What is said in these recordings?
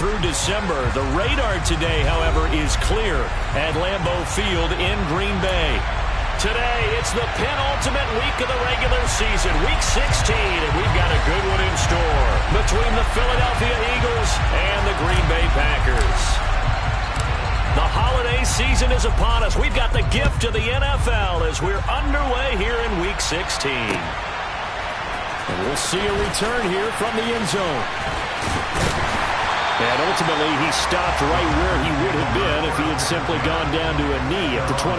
through December. The radar today, however, is clear at Lambeau Field in Green Bay. Today, it's the penultimate week of the regular season, Week 16, and we've got a good one in store between the Philadelphia Eagles and the Green Bay Packers. The holiday season is upon us. We've got the gift of the NFL as we're underway here in Week 16. And we'll see a return here from the end zone. And ultimately, he stopped right where he would have been if he had simply gone down to a knee at the 25.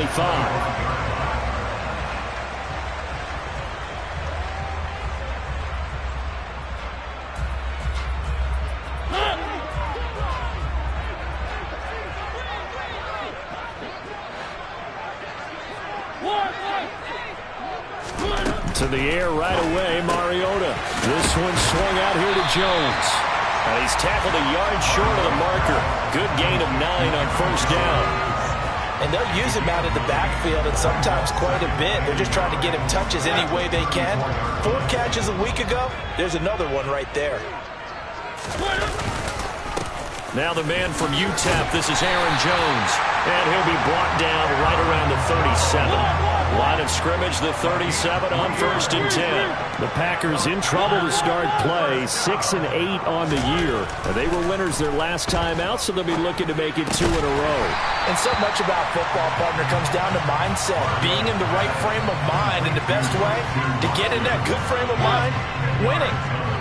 To the air right away, Mariota. This one swung out here to Jones. And he's tackled a yard short of the marker. Good gain of 9 on first down. And they'll use him out in the backfield, and sometimes quite a bit. They're just trying to get him touches any way they can. 4 catches a week ago. There's another one right there. Now the man from UTEP, this is Aaron Jones. And he'll be brought down right around the 37. Line of scrimmage, the 37 on 1st and 10. The Packers in trouble to start play, 6-8 on the year. They were winners their last time out, so they'll be looking to make it 2 in a row. And so much about football, partner, comes down to mindset. Being in the right frame of mind, and the best way to get in that good frame of mind, winning.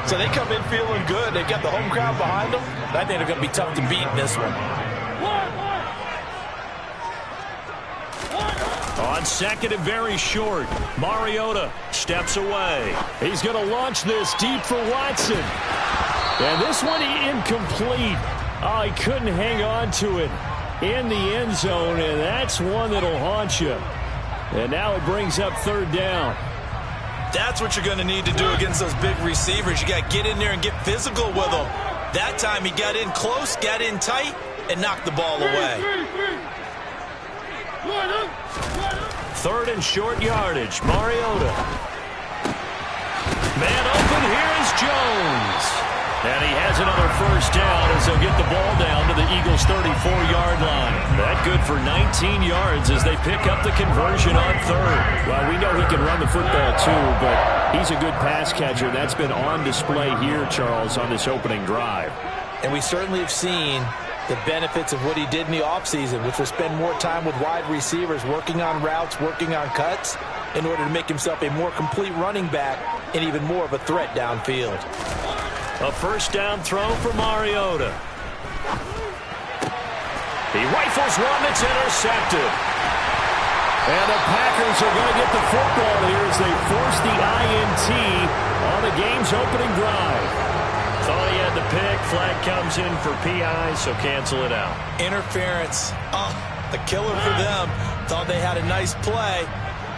So they come in feeling good. They've got the home crowd behind them. I think they're going to be tough to beat in this one. On second and very short, Mariota steps away. He's going to launch this deep for Watson. And this one incomplete. Oh, he couldn't hang on to it in the end zone, and that's one that'll haunt you. And now it brings up 3rd down. That's what you're going to need to do against those big receivers. You got to get in there and get physical with them. That time he got in close, got in tight, and knocked the ball away. 3rd and short yardage. Mariota. Man open, here is Jones. And he has another first down as they'll get the ball down to the Eagles' 34-yard line. That good for 19 yards as they pick up the conversion on 3rd. Well, we know he can run the football too, but he's a good pass catcher. That's been on display here, Charles, on this opening drive. And we certainly have seen the benefits of what he did in the offseason, which was spend more time with wide receivers, working on routes, working on cuts, in order to make himself a more complete running back and even more of a threat downfield. A first down throw for Mariota. He rifles one that's intercepted. And the Packers are going to get the football here as they force the INT on the game's opening drive. Thought he had the pick. Flag comes in for PI, so cancel it out. Interference. The killer for them. Thought they had a nice play.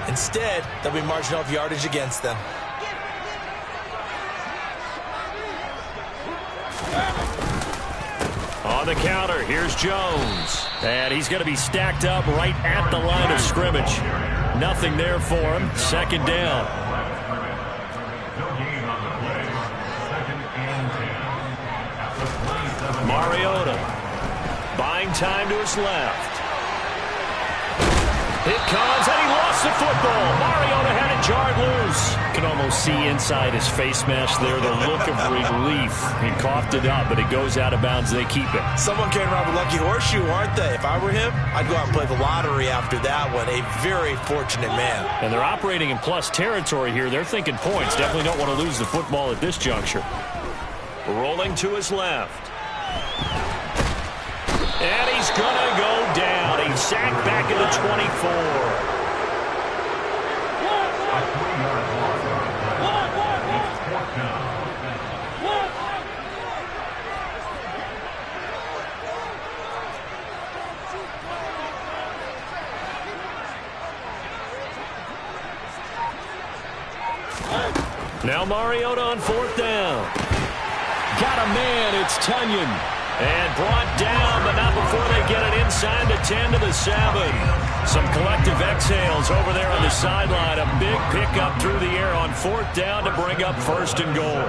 Instead, they'll be marching off yardage against them. On the counter, here's Jones. And he's going to be stacked up right at the line of scrimmage. Nothing there for him. 2nd down. Mariota buying time to his left. It comes, and he lost the football. Mariota had it jarred loose. You can almost see inside his face mask there the look of relief. He coughed it up, but it goes out of bounds. They keep it. Someone came around with lucky horseshoe, aren't they? If I were him, I'd go out and play the lottery after that one. A very fortunate man. And they're operating in plus territory here. They're thinking points. Definitely don't want to lose the football at this juncture. Rolling to his left. And he's going to go down. He's sacked back at the 24. Now Mariota on 4th down. Got a man, it's Tunyon. And brought down, but not before they get it inside the 10 to the 7. Some collective exhales over there on the sideline. A big pickup through the air on 4th down to bring up 1st and goal.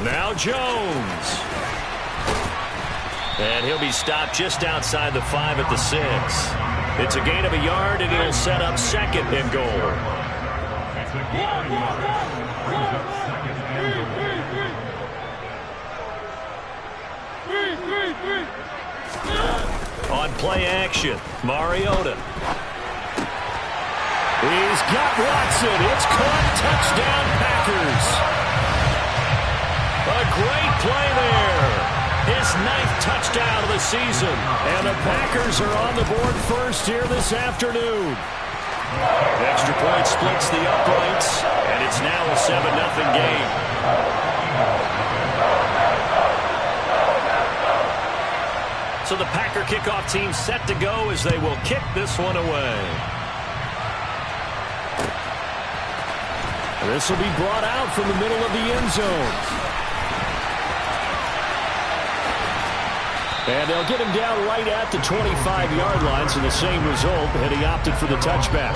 Now Jones. And he'll be stopped just outside the 5 at the 6. It's a gain of a yard, and it'll set up second and goal. On play action, Mariota. He's got Watson. It's caught. Touchdown, Packers. A great play there. His 9th touchdown of the season. And the Packers are on the board first here this afternoon. Extra point splits the uprights, and it's now a 7-0 game. So the Packer kickoff team set to go as they will kick this one away. This will be brought out from the middle of the end zone. And they'll get him down right at the 25-yard line, so the same result, and he opted for the touchback.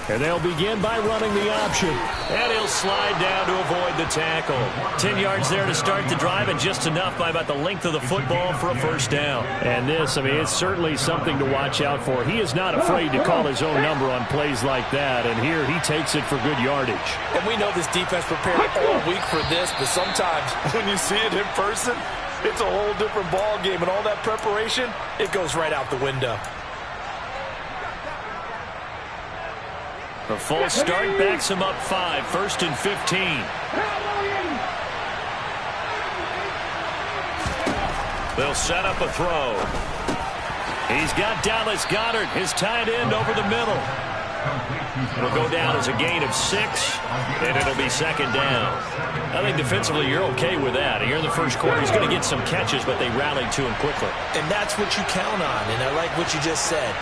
And they'll begin by running the option. And he'll slide down to avoid the tackle. 10 yards there to start the drive, and just enough by about the length of the football for a first down. And this, I mean, it's certainly something to watch out for. He is not afraid to call his own number on plays like that, and here he takes it for good yardage. And we know this defense prepared all week for this, but sometimes when you see it in person, it's a whole different ball game, and all that preparation, it goes right out the window. A full start backs him up 5, 1st and 15. They'll set up a throw. He's got Dallas Goedert, his tight end, over the middle. It'll go down as a gain of 6, and it'll be second down. I think defensively you're okay with that. Here in the first quarter, he's going to get some catches, but they rallied to him quickly. And that's what you count on, and I like what you just said.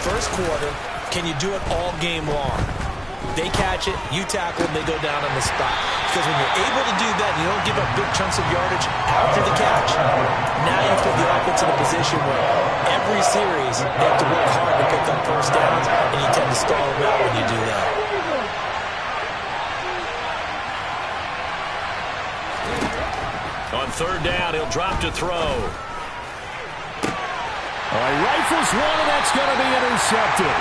First quarter, can you do it all game long? They catch it, you tackle them, they go down on the spot. Because when you're able to do that and you don't give up big chunks of yardage after the catch, now you put the offense in a position where every series they have to work hard to pick up first downs, and you tend to stall them out when you do that. On third down, he'll drop to throw. All right, rifles one, and that's going to be intercepted.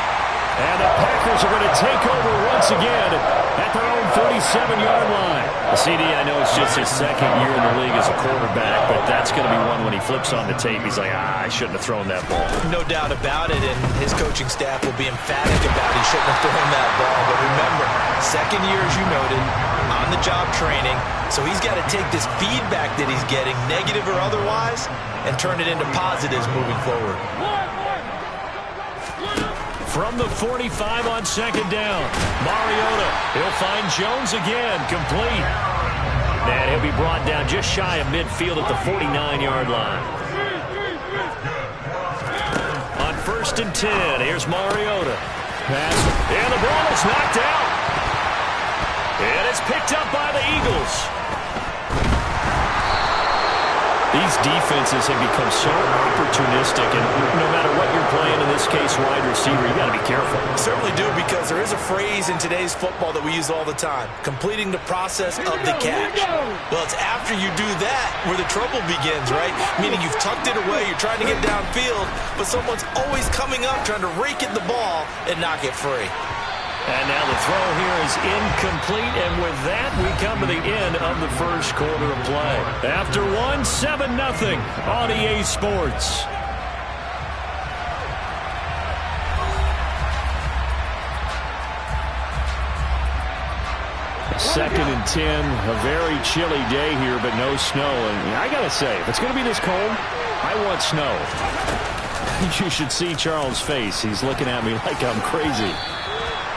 And the Packers are going to take over once again at their own 37-yard line. The CD, I know it's just his second year in the league as a quarterback, but that's going to be one when he flips on the tape. He's like, I shouldn't have thrown that ball. No doubt about it, and his coaching staff will be emphatic about he shouldn't have thrown that ball. But remember, second year, as you noted, on-the-job training, so he's got to take this feedback that he's getting, negative or otherwise, and turn it into positives moving forward. From the 45 on second down, Mariota, he'll find Jones again, complete. And he'll be brought down just shy of midfield at the 49-yard line. On 1st and 10, here's Mariota. Pass, and the ball is knocked out. And it's picked up by the Eagles. These defenses have become so opportunistic, and no matter what you're playing, in this case, wide receiver, you got to be careful. Certainly do, because there is a phrase in today's football that we use all the time, completing the process of the catch. Well, it's after you do that where the trouble begins, right? Meaning you've tucked it away, you're trying to get downfield, but someone's always coming up trying to rake at the ball and knock it free. And now the throw here is incomplete, and with that, we come to the end of the first quarter of play. After one, 7-0 on EA Sports. Second and 10, a very chilly day here, but no snow. And I got to say, if it's going to be this cold, I want snow. You should see Charles' face. He's looking at me like I'm crazy.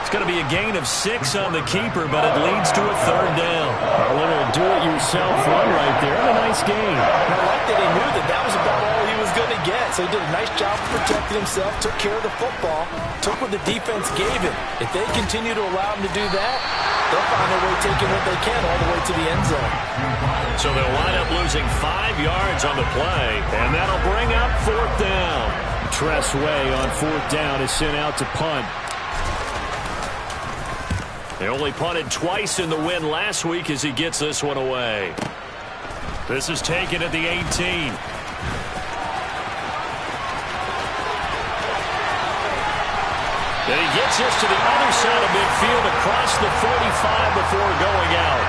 It's going to be a gain of 6 on the keeper, but it leads to a third down. A little do-it-yourself run right there, and a nice gain. I like that he knew that that was about all he was going to get. that, so he did a nice job of protecting himself, took care of the football, took what the defense gave him. If they continue to allow him to do that, they'll find their way taking what they can all the way to the end zone. So they'll wind up losing 5 yards on the play, and that'll bring up 4th down. Tress Way on 4th down is sent out to punt. They only punted twice in the win last week as he gets this one away. This is taken at the 18. Then he gets this to the other side of midfield across the 45 before going out.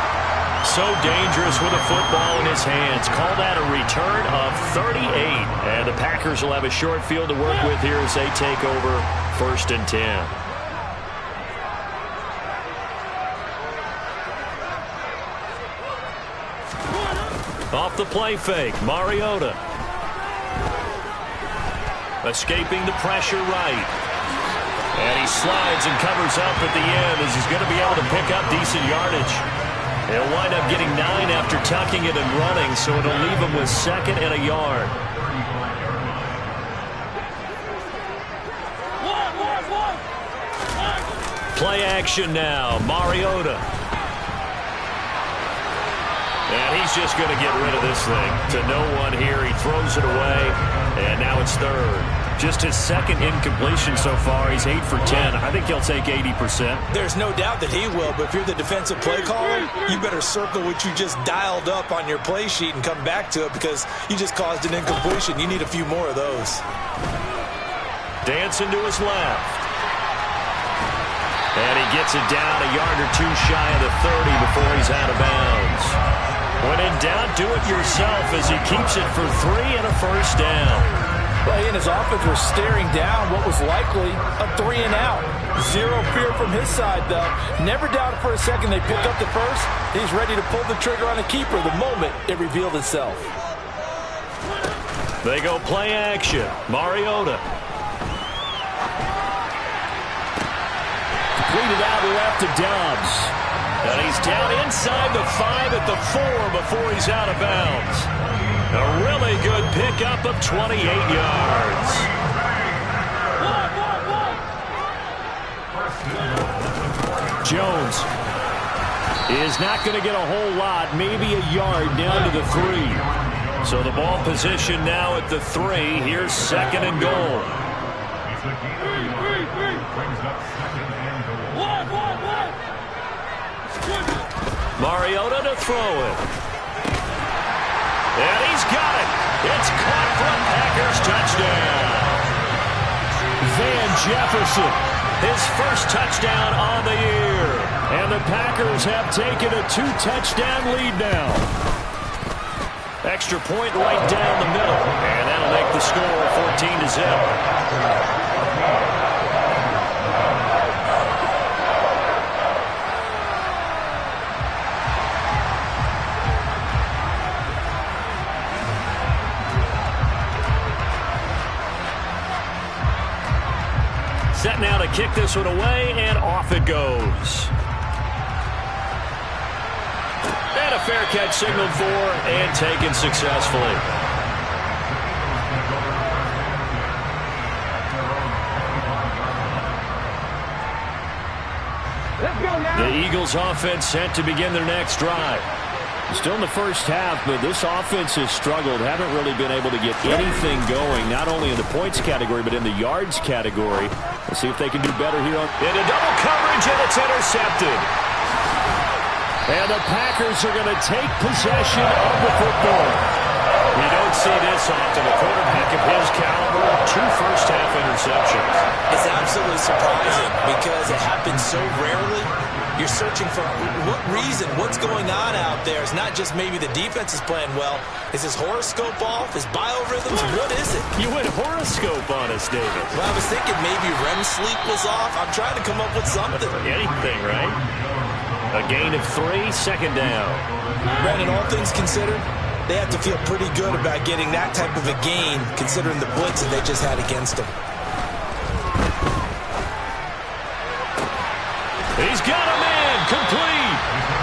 So dangerous with a football in his hands. Call that a return of 38. And the Packers will have a short field to work with here as they take over 1st and 10. Off the play fake, Mariota. Escaping the pressure right. And he slides and covers up at the end as he's going to be able to pick up decent yardage. He'll wind up getting 9 after tucking it and running, so it'll leave him with 2nd and a yard. Play action now, Mariota. And he's just going to get rid of this thing to no one here. He throws it away, and now it's 3rd. Just his 2nd incompletion so far. He's 8 for 10. I think he'll take 80%. There's no doubt that he will, but if you're the defensive play caller, you better circle what you just dialed up on your play sheet and come back to it because you just caused an incompletion. You need a few more of those. Dancing to his left. And he gets it down a yard or 2 shy of the 30 before he's out of bounds. When in doubt, do it yourself as he keeps it for 3 and a 1st down. Well, he and his offense were staring down what was likely a 3 and out. Zero fear from his side, though. Never doubted for a second they pick up the first. He's ready to pull the trigger on a keeper the moment it revealed itself. They go play action. Mariota. Completed out left to Dobbs. And he's down inside the 5 at the 4 before he's out of bounds. A really good pickup of 28 yards. Jones is not going to get a whole lot, maybe a yard down to the 3. So the ball position now at the 3. Here's 2nd and goal. Mariota to throw it. And he's got it. It's caught for a Packers touchdown. Van Jefferson, his first touchdown on the year. And the Packers have taken a 2-touchdown lead now. Extra point right down the middle. And that'll make the score 14-0. Set now to kick this one away, and off it goes. And a fair catch signaled for and taken successfully. The Eagles offense set to begin their next drive. Still in the first half, but this offense has struggled. Haven't really been able to get anything going, not only in the points category, but in the yards category. Let's see if they can do better here. Into double coverage, and it's intercepted. And the Packers are going to take possession of the football. You don't see this often. A quarterback of his caliber, 2 first-half interceptions. It's absolutely surprising because it happens so rarely. You're searching for what reason, what's going on out there. It's not just maybe the defense is playing well. Is his horoscope off? His biorhythms? What is it? You went horoscope on us, David. Well, I was thinking maybe REM sleep was off. I'm trying to come up with something. Anything, right? A gain of 3, 2nd down. Brandon, all things considered, they have to feel pretty good about getting that type of a gain considering the blitz that they just had against them. He's got a man complete.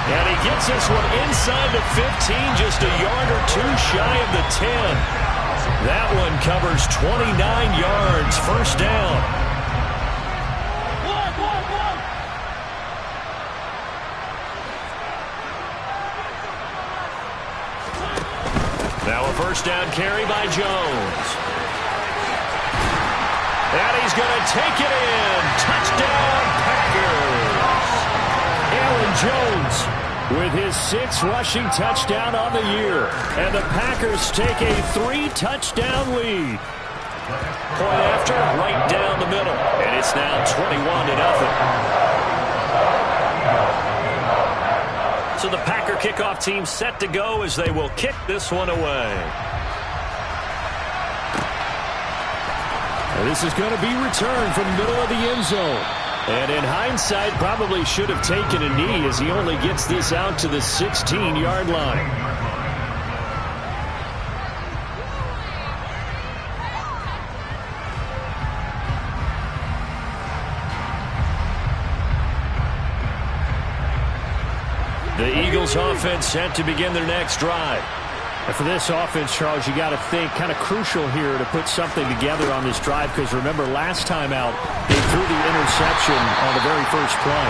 And he gets this one inside the 15, just a yard or 2 shy of the 10. That one covers 29 yards, first down. Now a first down carry by Jones. And he's going to take it in. Touchdown, Packers. Aaron Jones with his 6th rushing touchdown on the year. And the Packers take a 3-touchdown lead. Point after, right down the middle. And it's now 21-0. So the Packer kickoff team set to go as they will kick this one away. And this is going to be returned from the middle of the end zone. And in hindsight, probably should have taken a knee as he only gets this out to the 16-yard line. The Eagles offense set to begin their next drive. And for this offense, Charles, you got to think kind of crucial here to put something together on this drive, because remember last time out they threw the interception on the very first play.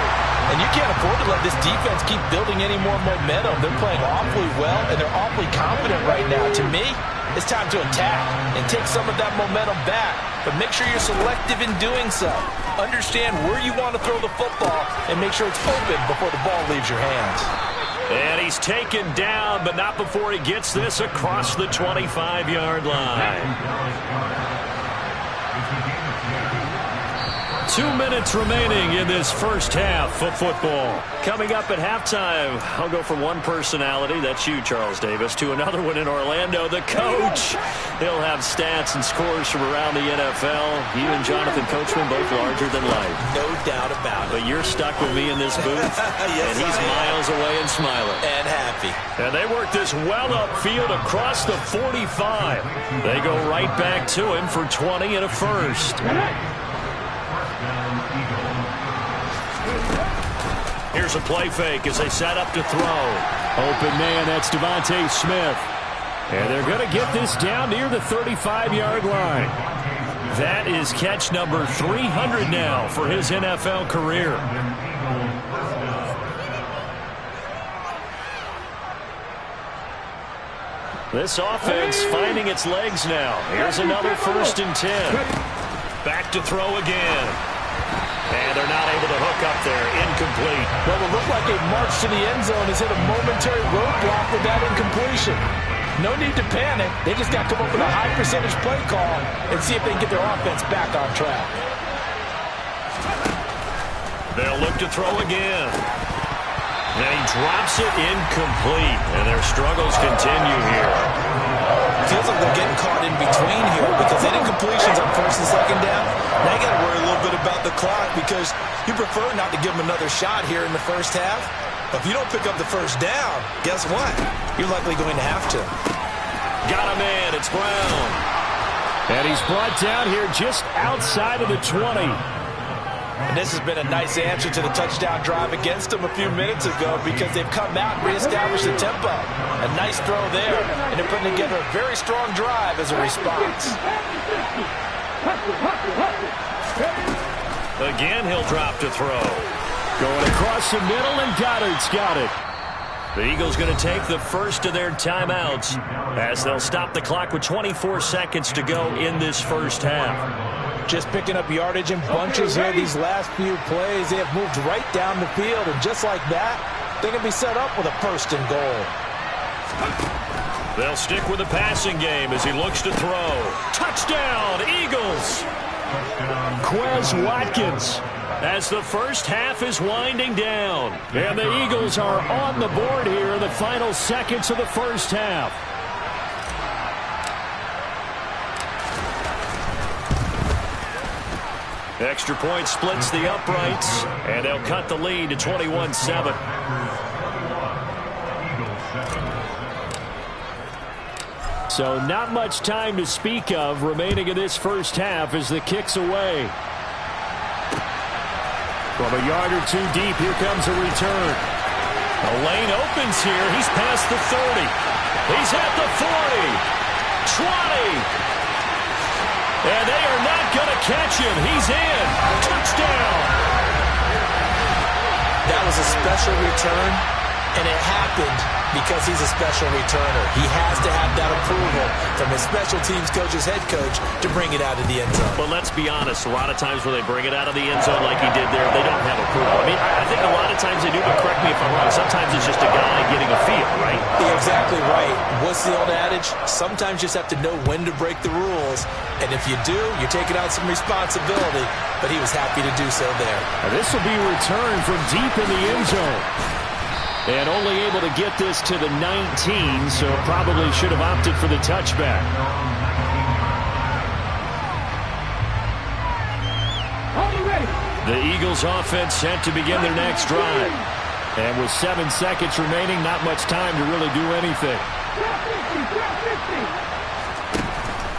And you can't afford to let this defense keep building any more momentum. They're playing awfully well, and they're awfully confident right now. To me, it's time to attack and take some of that momentum back. But make sure you're selective in doing so. Understand where you want to throw the football and make sure it's open before the ball leaves your hands. And he's taken down, but not before he gets this across the 25-yard line. 2 minutes remaining in this first half of football. Coming up at halftime, I'll go from one personality, that's you, Charles Davis, to another one in Orlando, the coach. He'll have stats and scores from around the NFL. You and Jonathan Coachman both larger than life. No doubt about it. But you're stuck with me in this booth, yes, and he's miles away and smiling. And happy. And they work this well upfield across the 45. They go right back to him for 20 and a first. Here's a play fake as they set up to throw. Open man, that's Devontae Smith. And they're going to get this down near the 35-yard line. That is catch number 300 now for his NFL career. This offense finding its legs now. Here's another 1st and 10. Back to throw again. And they're not able to hook up there. Incomplete. Well, it looked like a march to the end zone has hit a momentary roadblock with that incompletion. No need to panic. They just got to come up with a high percentage play call and see if they can get their offense back on track. They'll look to throw again. And he drops it incomplete. And their struggles continue here. Feels like they're getting caught in between here because any completions on 1st and 2nd down, now you got to worry a little bit about the clock because you prefer not to give them another shot here in the first half. But if you don't pick up the 1st down, guess what? You're likely going to have to. Got a man. It's Brown. And he's brought down here just outside of the 20. And this has been a nice answer to the touchdown drive against them a few minutes ago because they've come out and reestablished the tempo. A nice throw there, and they're putting together a very strong drive as a response. Again, he'll drop to throw. Going across the middle, and Goddard's got it. The Eagles going to take the first of their timeouts as they'll stop the clock with 24 seconds to go in this first half. Just picking up yardage in bunches here these last few plays. They have moved right down the field, and just like that, they can be set up with a 1st and goal. They'll stick with the passing game as he looks to throw. Touchdown, Eagles! Quez Watkins. As the first half is winding down. And the Eagles are on the board here in the final seconds of the first half. Extra point splits the uprights, and they'll cut the lead to 21-7. So not much time to speak of remaining in this first half as the kick's away. From a yard or two deep, here comes a return. The lane opens here. He's past the 30. He's at the 40. 20. And they are not going to catch him. He's in. Touchdown. That was a special return, and it happened because he's a special returner. He has to have that approval from his special teams coach's head coach to bring it out of the end zone. But let's be honest, a lot of times when they bring it out of the end zone like he did there, they don't have approval. I mean, I think a lot of times they do, but correct me if I'm wrong. Sometimes it's just a guy getting a feel, right? You're exactly right. What's the old adage? Sometimes you just have to know when to break the rules. And if you do, you're taking on some responsibility. But he was happy to do so there. This will be returned from deep in the end zone. And only able to get this to the 19, so probably should have opted for the touchback. The Eagles offense set to begin their next drive. And with 7 seconds remaining, not much time to really do anything.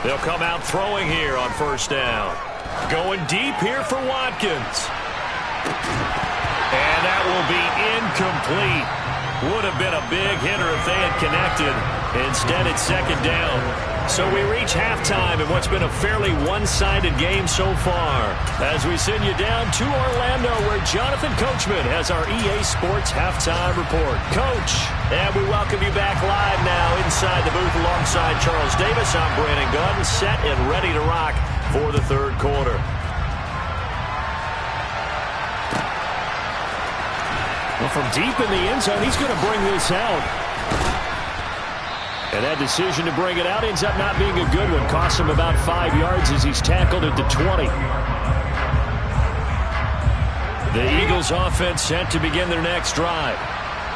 They'll come out throwing here on first down. Going deep here for Watkins. And that will be incomplete. Would have been a big hitter if they had connected. Instead, it's second down. So we reach halftime in what's been a fairly one-sided game so far. As we send you down to Orlando, where Jonathan Coachman has our EA Sports Halftime Report. Coach, and we welcome you back live now inside the booth alongside Charles Davis. I'm Brandon Gunn, set and ready to rock for the third quarter. Well, from deep in the end zone, he's going to bring this out. And that decision to bring it out ends up not being a good one. Costs him about 5 yards as he's tackled at the 20. The Eagles offense set to begin their next drive.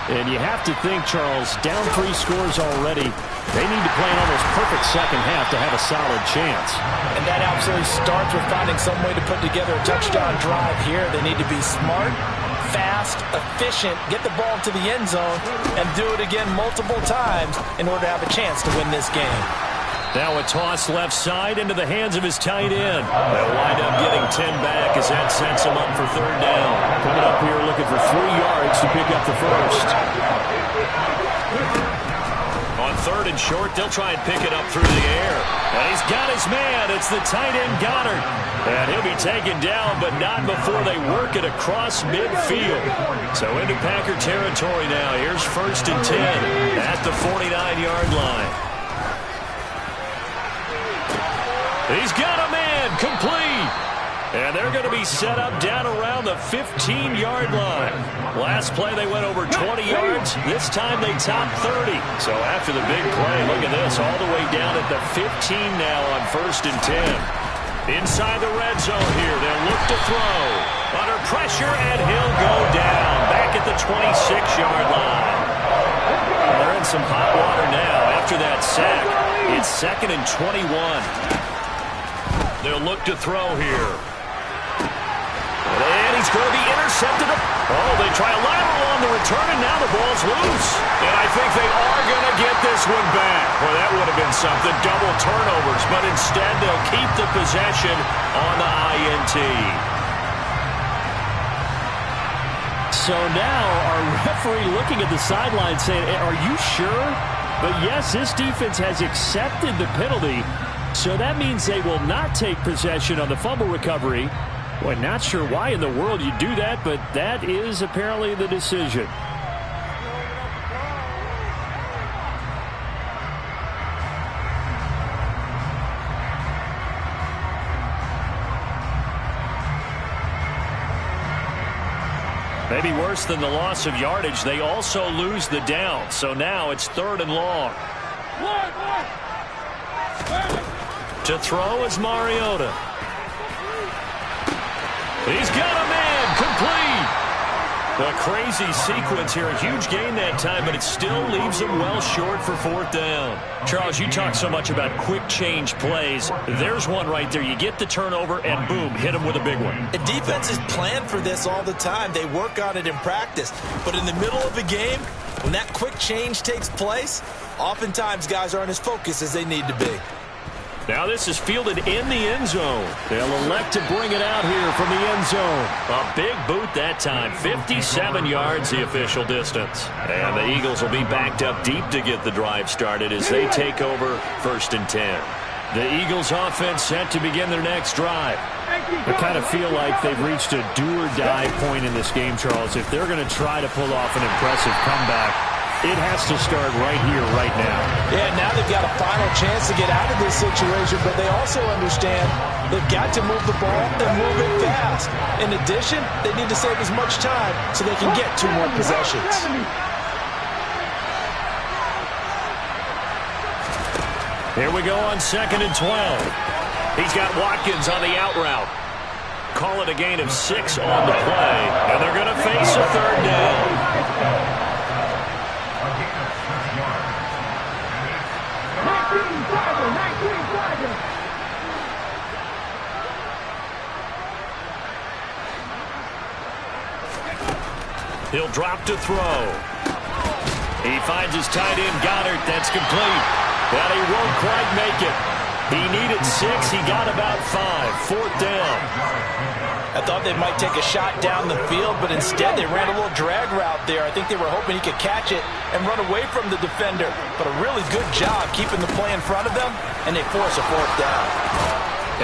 And you have to think, Charles, down 3 scores already. They need to play an almost perfect second half to have a solid chance. And that absolutely starts with finding some way to put together a touchdown drive here. They need to be smart, fast, efficient, get the ball to the end zone, and do it again multiple times in order to have a chance to win this game. Now a toss left side into the hands of his tight end. They'll wind up getting 10 back as that sets him up for third down. Coming up here looking for 3 yards to pick up the first. On third and short, they'll try and pick it up through the air. And he's got his man. It's the tight end Goddard. And he'll be taken down, but not before they work it across midfield. So into Packer territory now. Here's first and 10 at the 49-yard line. He's got a man, complete. And they're going to be set up down around the 15-yard line. Last play, they went over 20 yards. This time, they topped 30. So after the big play, look at this, all the way down at the 15 now on first and 10. Inside the red zone here, they'll look to throw. Under pressure, and he'll go down. Back at the 26-yard line. They're in some hot water now after that sack. It's second and 21. They'll look to throw here. And he's going to be intercepted. Oh, they try a lateral on the return, and now the ball's loose. And I think they are going to get this one back. Well, that would have been something. Double turnovers, but instead they'll keep the possession on the INT. So now our referee looking at the sideline saying, are you sure? But yes, this defense has accepted the penalty. So that means they will not take possession on the fumble recovery. Well, not sure why in the world you do that, but that is apparently the decision. Maybe worse than the loss of yardage, they also lose the down. So now it's third and long. To throw is Mariota. He's got a man, complete. A crazy sequence here. A huge gain that time, but it still leaves him well short for fourth down. Charles, you talk so much about quick change plays. There's one right there. You get the turnover, and boom, hit him with a big one. And defenses plan for this all the time. They work on it in practice. But in the middle of a game, when that quick change takes place, oftentimes guys aren't as focused as they need to be. Now this is fielded in the end zone. They'll elect to bring it out here from the end zone. A big boot that time. 57 yards the official distance. And the Eagles will be backed up deep to get the drive started as they take over 1st and 10. The Eagles offense set to begin their next drive. I kind of feel like they've reached a do-or-die point in this game, Charles. If they're going to try to pull off an impressive comeback, it has to start right here, right now. Yeah, now they've got a final chance to get out of this situation, but they also understand they've got to move the ball and move it fast. In addition, they need to save as much time so they can get 2 more possessions. Here we go on 2nd and 12. He's got Watkins on the out route. Call it a gain of 6 on the play, and they're going to face a 3rd down. He'll drop to throw. He finds his tight end, Goddard. That's complete. But he won't quite make it. He needed 6. He got about 5. 4th down. I thought they might take a shot down the field, but instead they ran a little drag route there. I think they were hoping he could catch it and run away from the defender. But a really good job keeping the play in front of them, and they force a 4th down.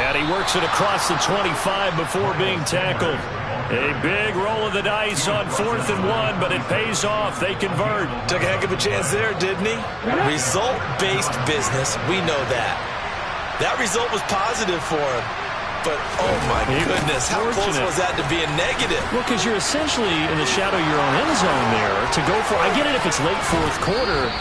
And he works it across the 25 before being tackled. A big roll of the dice on 4th and 1, but it pays off. They convert. Took a heck of a chance there, didn't he? Result-based business, we know that. That result was positive for him. But, oh my goodness, how close was that to being negative? Well, because you're essentially in the shadow of your own end zone there to go for. I get it if it's late 4th quarter.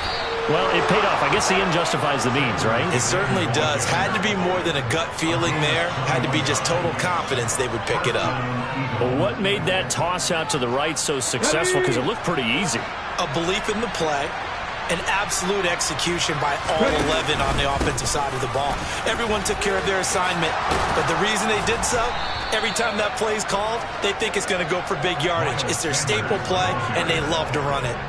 Well, it paid off. I guess the end justifies the means, right? It certainly does. Had to be more than a gut feeling there. Had to be just total confidence they would pick it up. Well, what made that toss out to the right so successful? Because it looked pretty easy. A belief in the play. An absolute execution by all 11 on the offensive side of the ball. Everyone took care of their assignment, but the reason they did so, every time that play is called, they think it's going to go for big yardage. It's their staple play, and they love to run it.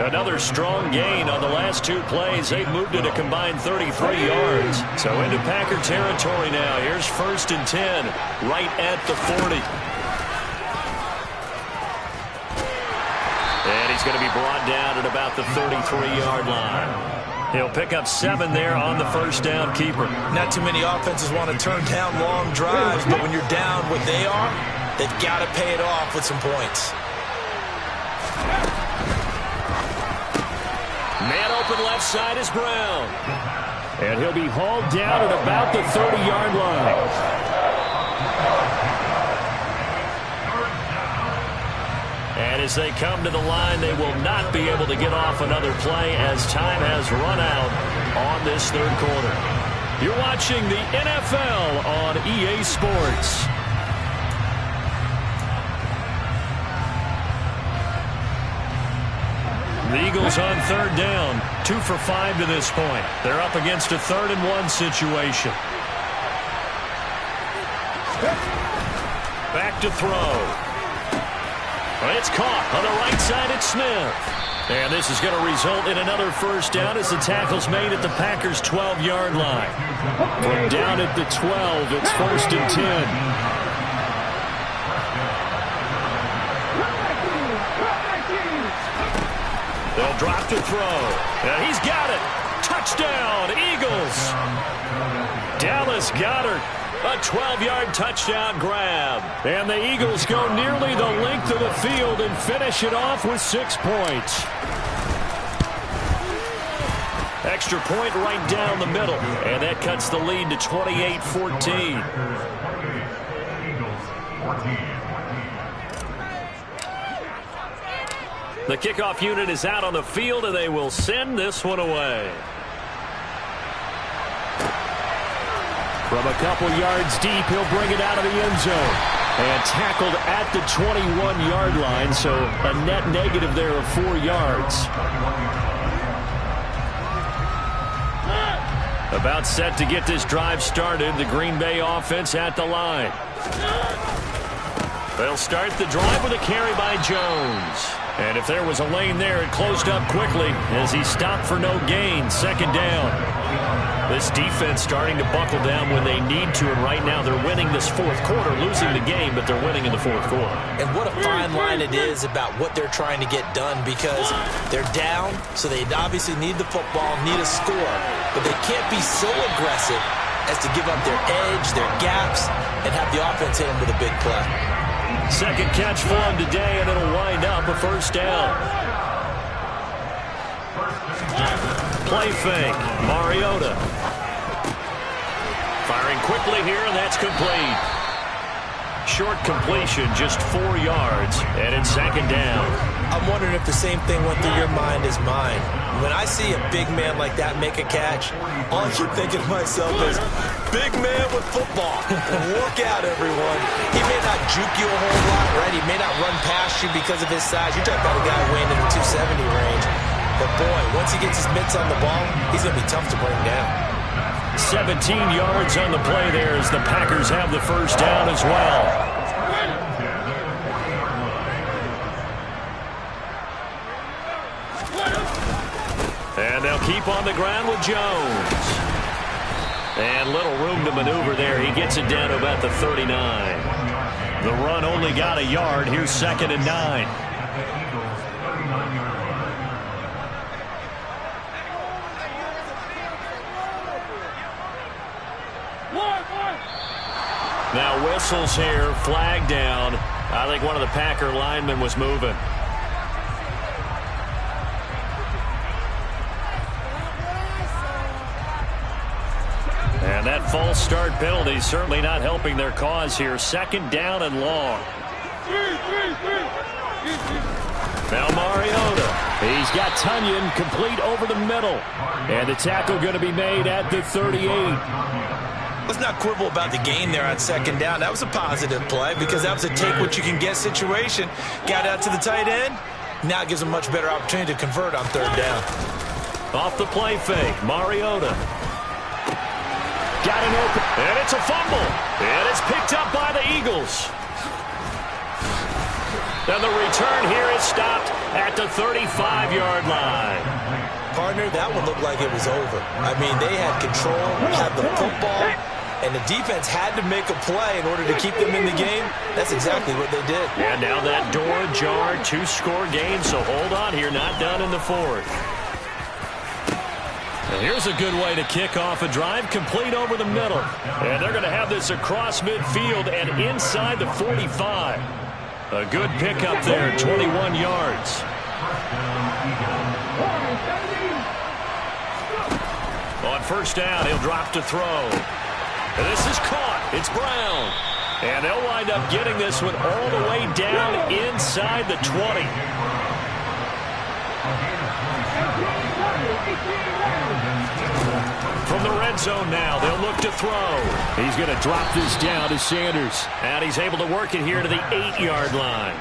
Another strong gain on the last 2 plays. They've moved it a combined 33 yards. So into Packer territory now. Here's 1st and 10, right at the 40. And he's going to be brought down at about the 33-yard line. He'll pick up 7 there on the 1st down keeper. Not too many offenses want to turn down long drives, but when you're down what they are, they've got to pay it off with some points. Man open left side is Brown. And he'll be hauled down at about the 30-yard line. And as they come to the line, they will not be able to get off another play as time has run out on this 3rd quarter. You're watching the NFL on EA Sports. The Eagles on 3rd down, 2 for 5 to this point. They're up against a 3rd and 1 situation. Back to throw. It's caught on the right side at Smith. And this is going to result in another 1st down as the tackle's made at the Packers' 12-yard line. From down at the 12, it's 1st and 10. They'll drop to throw. And he's got it. Touchdown, Eagles. Dallas Goedert. A 12-yard touchdown grab. And the Eagles go nearly the length of the field and finish it off with 6 points. Extra point right down the middle. And that cuts the lead to 28-14. The kickoff unit is out on the field, and they will send this one away. From a couple yards deep, he'll bring it out of the end zone. And tackled at the 21-yard line, so a net negative there of 4 yards. About set to get this drive started, the Green Bay offense at the line. They'll start the drive with a carry by Jones. And if there was a lane there, it closed up quickly as he stopped for no gain. 2nd down. This defense starting to buckle down when they need to, and right now they're winning this fourth quarter, losing the game, but they're winning in the fourth quarter. And what a fine line it is about what they're trying to get done, because they're down, so they obviously need the football, need a score, but they can't be so aggressive as to give up their edge, their gaps, and have the offense hit them with a big play. Second catch for him today, and it'll wind up a first down. Play fake, Mariota. Firing quickly here, and that's complete. Short completion, just 4 yards, and it's second down. I'm wondering if the same thing went through your mind as mine. When I see a big man like that make a catch, all I keep thinking to myself is, big man with football. Look out, everyone. He may not juke you a whole lot, right? He may not run past you because of his size. You're talking about a guy weighing in the 270 range. But, boy, once he gets his mitts on the ball, he's going to be tough to bring down. 17 yards on the play there as the Packers have the first down as well. And they'll keep on the ground with Jones. And little room to maneuver there. He gets it down to about the 39. The run only got a yard. Here's 2nd and 9. Now whistles here, flag down. I think one of the Packer linemen was moving. And that false start penalty certainly not helping their cause here. 2nd down and long. Now Mariota. He's got Tunyon complete over the middle. And the tackle going to be made at the 38. Let's not quibble about the gain there on 2nd down. That was a positive play because that was a take-what-you-can-get situation. Got out to the tight end. Now it gives them a much better opportunity to convert on 3rd down. Off the play fake, Mariota. Got an open, and it's a fumble. And it's picked up by the Eagles. And the return here is stopped at the 35-yard line. Partner, that one looked like it was over. I mean, they had control, had the football, and the defense had to make a play in order to keep them in the game. That's exactly what they did. And now that door ajar, 2-score game, so hold on here, not done in the 4th. And here's a good way to kick off a drive, complete over the middle. And they're going to have this across midfield and inside the 45. A good pickup there, 21 yards. On 1st down, he'll drop to throw. And this is caught. It's Brown. And they'll wind up getting this one all the way down inside the 20. From the red zone now, they'll look to throw. He's going to drop this down to Sanders. And he's able to work it here to the 8-yard line.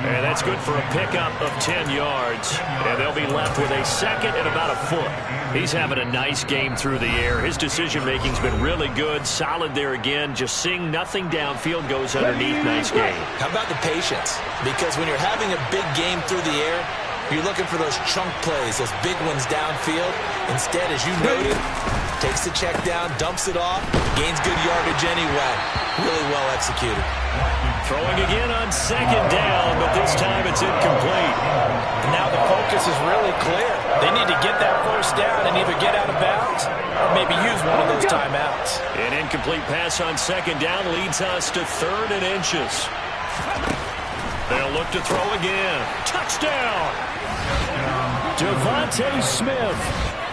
And that's good for a pickup of 10 yards. And they'll be left with a 2nd and about a foot. He's having a nice game through the air. His decision-making's been really good. Solid there again. Just seeing nothing downfield goes underneath. Nice game. How about the patience? Because when you're having a big game through the air, you're looking for those chunk plays, those big ones downfield. Instead, as you noted, takes the check down, dumps it off, gains good yardage anyway. Really well executed. Throwing again on 2nd down, but this time it's incomplete. And now the focus is really clear. They need to get that 1st down and either get out of bounds or maybe use one of those timeouts. An incomplete pass on 2nd down leads us to 3rd and inches. They'll look to throw again. Touchdown! Devontae Smith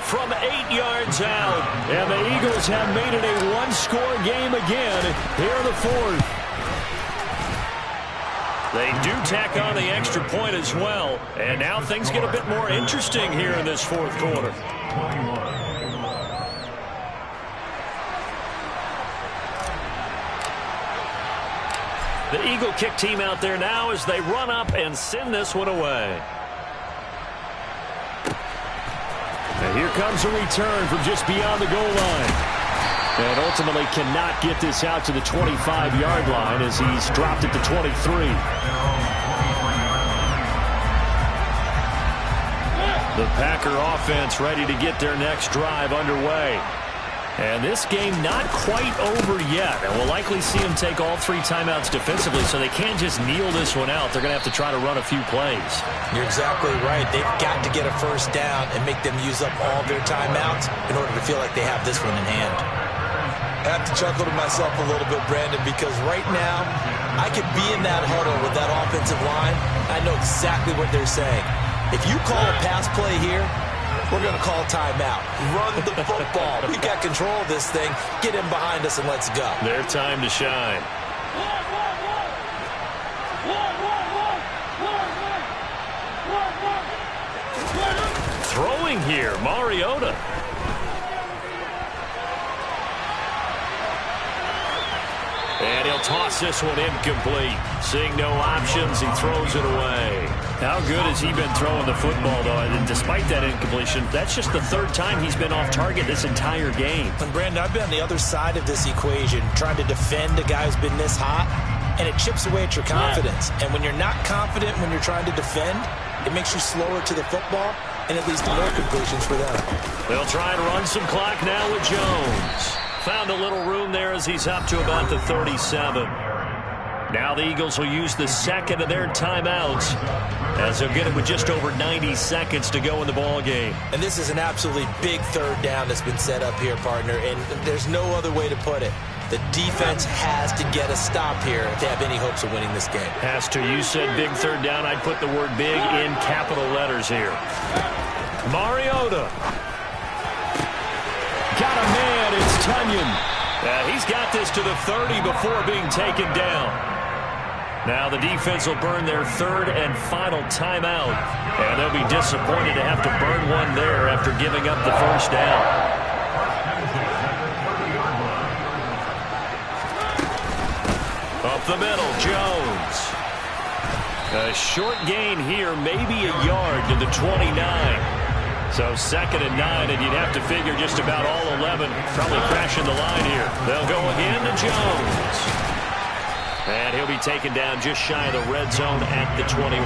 from 8 yards out. And the Eagles have made it a 1-score game again here in the 4th. They do tack on the extra point as well. And now things get a bit more interesting here in this 4th quarter. The Eagle kick team out there now as they run up and send this one away. And here comes a return from just beyond the goal line. And ultimately cannot get this out to the 25-yard line as he's dropped at the 23. The Packer offense ready to get their next drive underway. And this game not quite over yet. And we'll likely see them take all 3 timeouts defensively, so they can't just kneel this one out. They're going to have to try to run a few plays. You're exactly right. They've got to get a first down and make them use up all their timeouts in order to feel like they have this one in hand. I have to chuckle to myself a little bit, Brandon, because right now I could be in that huddle with that offensive line. I know exactly what they're saying. If you call a pass play here, we're going to call timeout. Run the football. We've got control of this thing. Get in behind us and let's go. Their time to shine. Throwing here, Mariota. And he'll toss this one incomplete. Seeing no options, he throws it away. How good has he been throwing the football, though? And despite that incompletion, that's just the 3rd time he's been off target this entire game. And Brandon, I've been on the other side of this equation, trying to defend a guy who's been this hot, and it chips away at your confidence. And when you're not confident when you're trying to defend, it makes you slower to the football, and it leads to more completions for them. They'll try and run some clock now with Jones. Found a little room there as he's up to about the 37. Now the Eagles will use the 2nd of their timeouts as they'll get it with just over 90 seconds to go in the ball game. And this is an absolutely big 3rd down that's been set up here, partner, and there's no other way to put it. The defense has to get a stop here if they have any hopes of winning this game. Has to. You said big 3rd down. I'd put the word big in capital letters here. Mariota. Got a man. It's Tunyon. He's got this to the 30 before being taken down. Now the defense will burn their 3rd and final timeout. And they'll be disappointed to have to burn one there after giving up the 1st down. Up the middle, Jones. A short gain here, maybe a yard to the 29. So 2nd and 9, and you'd have to figure just about all 11 probably crashing the line here. They'll go again to Jones. And he'll be taken down just shy of the red zone at the 21.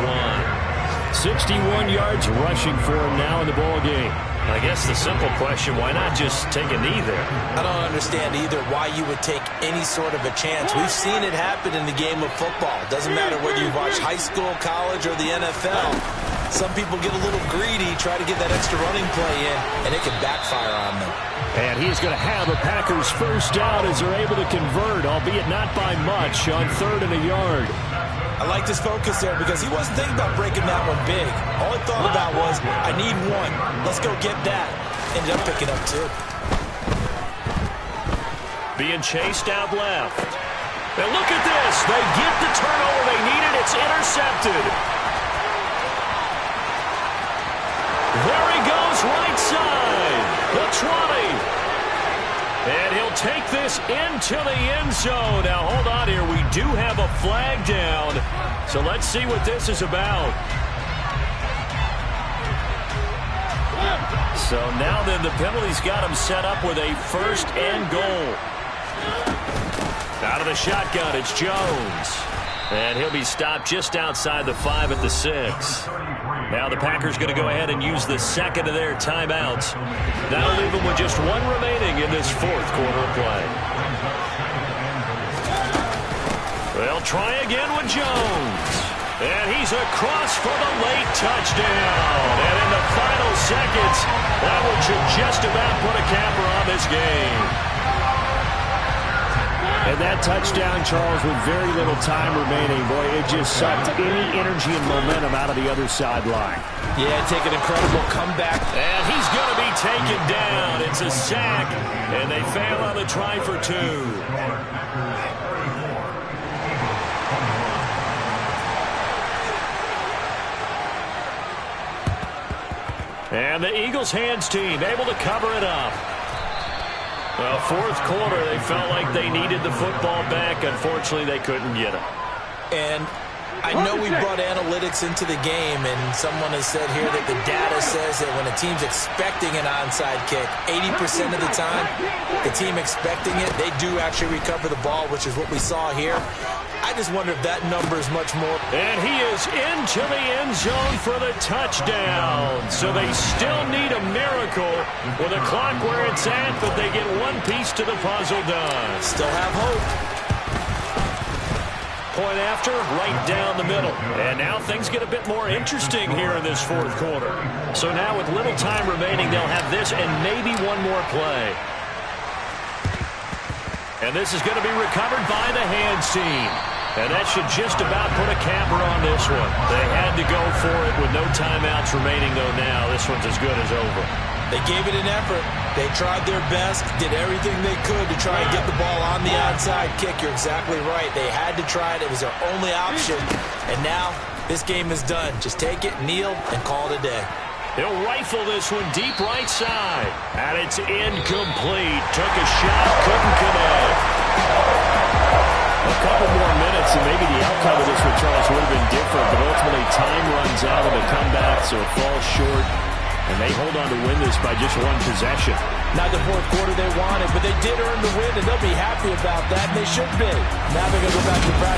61 yards rushing for him now in the ball game. I guess the simple question, why not just take a knee there? I don't understand either why you would take any sort of a chance. We've seen it happen in the game of football. Doesn't matter whether you watch high school, college, or the NFL. Some people get a little greedy, try to get that extra running play in, and it can backfire on them. And he's going to have a Packers 1st down as they're able to convert, albeit not by much, on 3rd and a yard. I like his focus there because he wasn't thinking about breaking that one big. All he thought about was, I need one. Let's go get that. Ended up picking up 2. Being chased out left. And look at this. They get the turnover they needed. It's intercepted. There he goes, right side. The 20. And he'll take this into the end zone. Now, hold on here. We do have a flag down. So let's see what this is about. So now then the penalty's got him set up with a 1st and goal. Out of the shotgun, it's Jones. And he'll be stopped just outside the 5 at the 6. Now the Packers going to go ahead and use the 2nd of their timeouts. That'll leave them with just 1 remaining in this 4th quarter of play. They'll try again with Jones. And he's across for the late touchdown. And in the final seconds, that one should just about put a capper on this game. And that touchdown, Charles, with very little time remaining, boy, it just sucked any energy and momentum out of the other sideline. Yeah, take an incredible comeback. And he's going to be taken down. It's a sack, and they fail on the try for 2. And the Eagles hands team able to cover it up. Well, 4th quarter, they felt like they needed the football back. Unfortunately, they couldn't get it. And I know we brought analytics into the game, and someone has said here that the data says that when a team's expecting an onside kick, 80% of the time, the team expecting it, they do actually recover the ball, which is what we saw here. I just wonder if that number is much more. And he is into the end zone for the touchdown. So they still need a miracle with a clock where it's at, but they get one piece to the puzzle done. Still have hope. Point after, right down the middle. And now things get a bit more interesting here in this fourth quarter. So now with little time remaining, they'll have this and maybe one more play. And this is going to be recovered by the hands team. And that should just about put a capper on this one. They had to go for it with no timeouts remaining, though, now. This one's as good as over. They gave it an effort. They tried their best, did everything they could to try and get the ball on the onside kick. You're exactly right. They had to try it. It was their only option. And now this game is done. Just take it, kneel, and call it a day. They'll rifle this one deep right side. And it's incomplete. Took a shot, couldn't connect. A couple more minutes, and maybe the outcome of this with Charles would have been different, but ultimately time runs out of the comeback, so it falls short, and they hold on to win this by just one possession. Not the fourth quarter they wanted, but they did earn the win, and they'll be happy about that, and they should be. Now they're going to go back to practice.